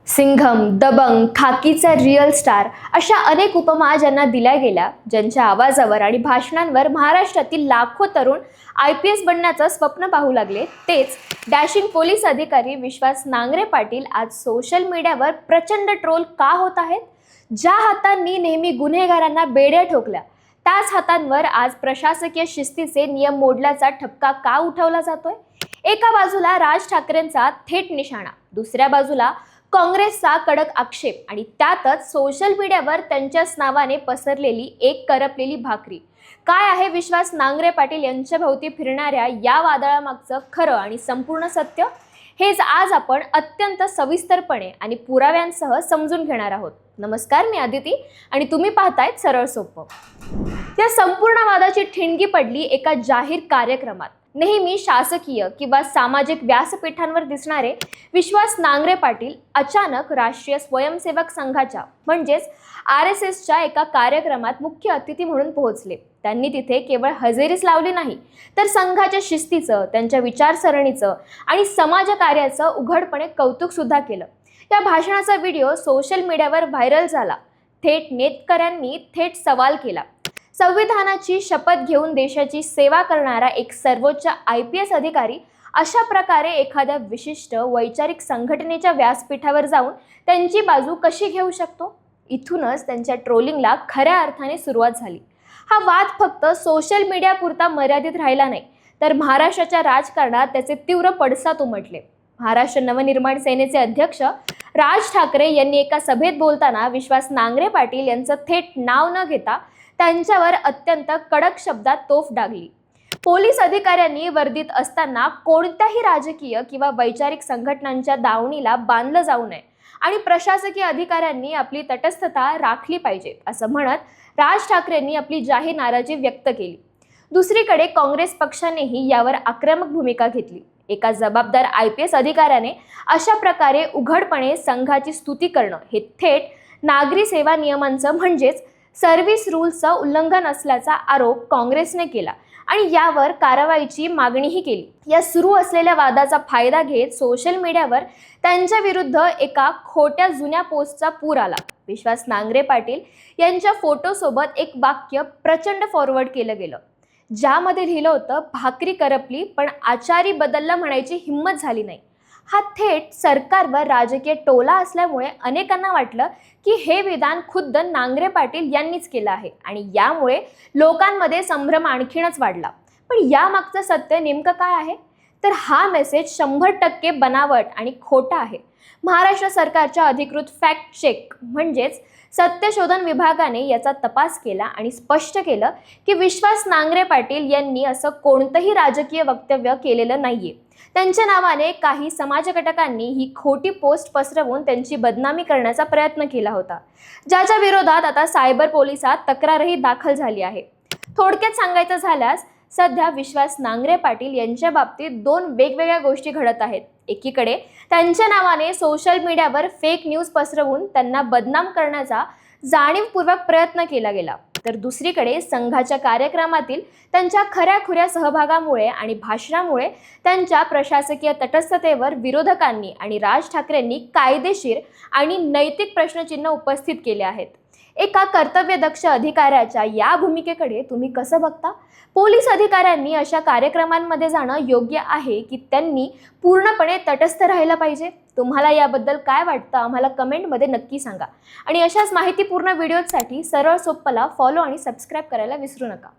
Singham, Dabangg, खाकीचा real star अशा अनेक उपमा ज्यांना दिल्या गेल्या, ज्यांच्या आवाजावर आणि भाषणांवर महाराष्ट्रातील लाखो तरुण IPS बनण्याचं स्वप्न पाहू लागले, तेच डॅशिंग पोलीस अधिकारी विश्वास नांगरे पाटील आज सोशल मीडियावर प्रचंड ट्रोल का होत आहेत? ज्या हातांनी नेहमी गुन्हेगारांना बेड्या ठोकल्या, त्याच हातांवर आज प्रशासकीय शिस्तीचे नियम मोडल्याचा ठपका का उठवला जातोय? एका बाजूला राज ठाकरेंचा थेट निशाणा, दुसऱ्या बाजूला काँग्रेसचा कडक आक्षेप आणि त्यातच सोशल मीडियावर त्यांच्याच नावाने पसरलेली एक करपलेली भाकरी. काय आहे विश्वास नांगरे पाटील यांच्या भोवती फिरणाऱ्या या वादळामागचं खरं आणि संपूर्ण सत्य? हेच आज आपण अत्यंत सविस्तरपणे आणि पुराव्यांसह समजून घेणार आहोत. नमस्कार, मी आदिती आणि तुम्ही पाहतायत सरळ सोपं. या संपूर्ण वादाची ठिणगी पडली एका जाहीर कार्यक्रमात. नेहमी शासकीय किंवा सामाजिक व्यासपीठांवर दिसणारे विश्वास नांगरे पाटील अचानक राष्ट्रीय स्वयंसेवक संघाच्या म्हणजेच RSSच्या एका कार्यक्रमात मुख्य अतिथी म्हणून पोहोचले. त्यांनी तिथे केवळ हजेरीच लावली नाही, तर संघाच्या शिस्तीचं, त्यांच्या विचारसरणीचं आणि समाजकार्याचं उघडपणे कौतुक सुद्धा केलं. या भाषणाचा व्हिडिओ सोशल मीडियावर व्हायरल झाला. थेट नेटकऱ्यांनी थेट सवाल केला. संविधानाची शपथ घेऊन देशाची सेवा करणारा एक सर्वोच्च IPS अधिकारी अशा प्रकारे एखाद्या विशिष्ट वैचारिक संघटनेच्या व्यासपीठावर जाऊन त्यांची बाजू कशी घेऊ शकतो? इथूनच त्यांच्या ट्रोलिंगला खऱ्या अर्थाने सुरुवात झाली. हा वाद फक्त सोशल मीडियापुरता मर्यादित राहिला नाही, तर महाराष्ट्राच्या राजकारणात त्याचे तीव्र पडसाद उमटले. महाराष्ट्र नवनिर्माण सेनेचे अध्यक्ष राज ठाकरे यांनी एका सभेत बोलताना विश्वास नांगरे पाटील यांचं थेट नाव न घेता त्यांच्यावर अत्यंत कडक शब्दात तोफ डागली. पोलीस अधिकाऱ्यांनी वर्दीत असताना कोणत्याही राजकीय किंवा वैचारिक संघटनांच्या दावणीला बांधलं जाऊ नये आणि प्रशासकीय अधिकाऱ्यांनी आपली तटस्थता राखली पाहिजे, असं म्हणत राज ठाकरेंनी आपली जाहीर नाराजी व्यक्त केली. दुसरीकडे काँग्रेस पक्षानेही यावर आक्रमक भूमिका घेतली. एका जबाबदार IPS अधिकाऱ्याने अशा प्रकारे उघडपणे संघाची स्तुती करणं हे थेट नागरी सेवा नियमांचं म्हणजेच सर्व्हिस रूल्सचं उल्लंघन असल्याचा आरोप काँग्रेसने केला आणि यावर कारवाईची मागणीही केली. या सुरू असलेल्या वादाचा फायदा घेत सोशल मीडियावर त्यांच्या विरुद्ध एका खोट्या जुन्या पोस्टचा पूर आला. विश्वास नांगरे पाटील यांच्या फोटोसोबत एक वाक्य प्रचंड फॉरवर्ड केलं गेलं, ज्यामध्ये लिहिलं होतं, भाकरी करपली पण आचारी बदलला म्हणायची हिंमत झाली नाही. हा थेट सरकारवर राजकीय टोला असल्यामुळे अनेकांना वाटलं की हे विधान खुद्द नांगरे पाटील यांनीच केलं आहे आणि यामुळे लोकांमध्ये संभ्रम आणखीनच वाढला. पण यामागचं सत्य नेमकं काय आहे? तर हा मेसेज 100% बनावट आणि खोटा आहे. महाराष्ट्र सरकारच्या अधिकृत फॅक्ट चेक म्हणजेच सत्यशोधन विभागाने याचा तपास केला आणि स्पष्ट केलं की विश्वास नांगरे पाटील यांनी असं कोणतंही राजकीय वक्तव्य केलेलं नाहीये. त्यांच्या नावाने काही समाजघटकांनी ही खोटी पोस्ट पसरवून त्यांची बदनामी करण्याचा प्रयत्न केला होता, ज्याच्या विरोधात आता सायबर पोलिसात तक्रारही दाखल झाली आहे. थोडक्यात सांगायचं झाल्यास सध्या विश्वास नांगरे पाटील यांच्या बाबतीत दोन वेगवेगळ्या गोष्टी घडत आहेत. एकीकडे त्यांच्या नावाने सोशल मीडियावर फेक न्यूज पसरवून त्यांना बदनाम करण्याचा जाणीवपूर्वक प्रयत्न केला गेला, तर दुसरीकडे संघाच्या कार्यक्रमातील त्यांच्या खऱ्याखुऱ्या सहभागामुळे आणि भाषणामुळे त्यांच्या प्रशासकीय तटस्थतेवर विरोधकांनी आणि राज ठाकरेंनी कायदेशीर आणि नैतिक प्रश्नचिन्ह उपस्थित केले आहेत. एका कर्तव्यदक्ष अधिकाऱ्याच्या या भूमिकेकडे तुम्ही कसं बघता? पोलीस अधिकाऱ्यांनी अशा कार्यक्रमांमध्ये जाणं योग्य आहे की त्यांनी पूर्णपणे तटस्थ राहिलं पाहिजे? तुम्हाला याबद्दल काय वाटतं? आम्हाला कमेंटमध्ये नक्की सांगा आणि अशाच माहितीपूर्ण व्हिडिओसाठी सरळ सोप्पला फॉलो आणि सबस्क्राईब करायला विसरू नका.